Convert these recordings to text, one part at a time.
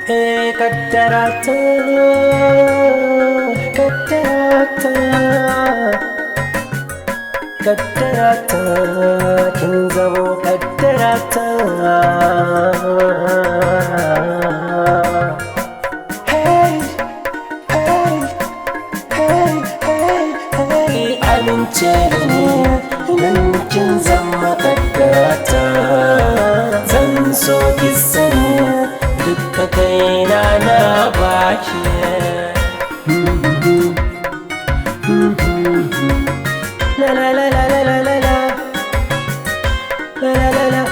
Kaddarata, kaddarata, kaddarata, kin zamo kaddarata. Hey, hey, hey, hey, hey, amince da ni idan kin zama kaddarata. Zan so ki sani duka kaina na baki. La la la la la la la la la la la.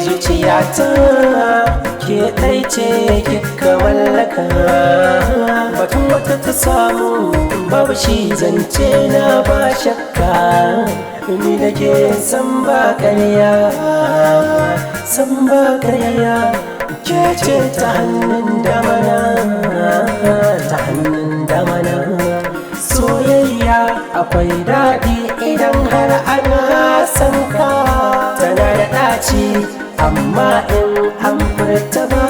Zuciyata ke ɗai ce kika mallaka, batun wata ta samu babu shi zance na ba shakka. Ni da ke san ba ƙarya, san ba ƙarya, ke ce ta hannun damana, ta hannun damana. Soyayya akwai daɗi idan har ana san ka, tana da ɗaci amma in an furta ba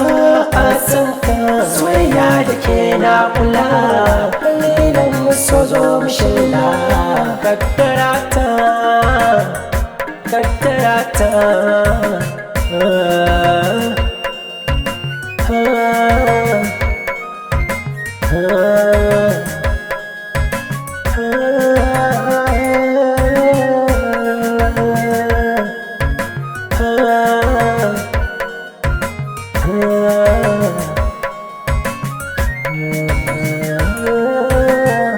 a san ka. Soyayya da ke na kula, idan so zo mu shilla. Kaddarata, kaddarata,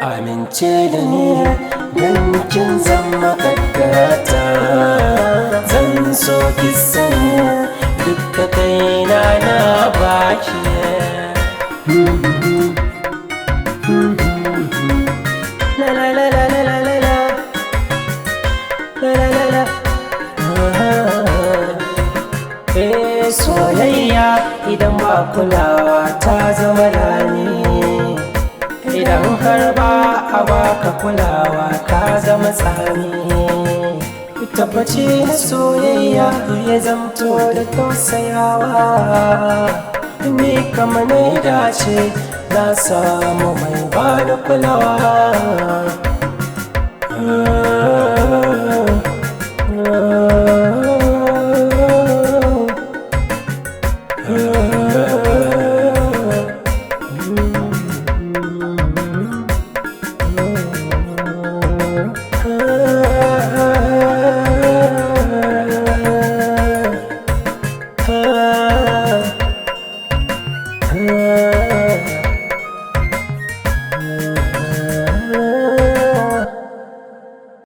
amince da ni don kin zama kaddarata. Zan so ki sani duka kaina na baki. La la la la la la la la la la la. Soyayya idan ba kulawa ta zama rani, idan har ba a baka kulawa ka zama tsami. Tabbaci na soyayya ya zamto da tausayawa, ni kama na dace na samu mai bada kulawa.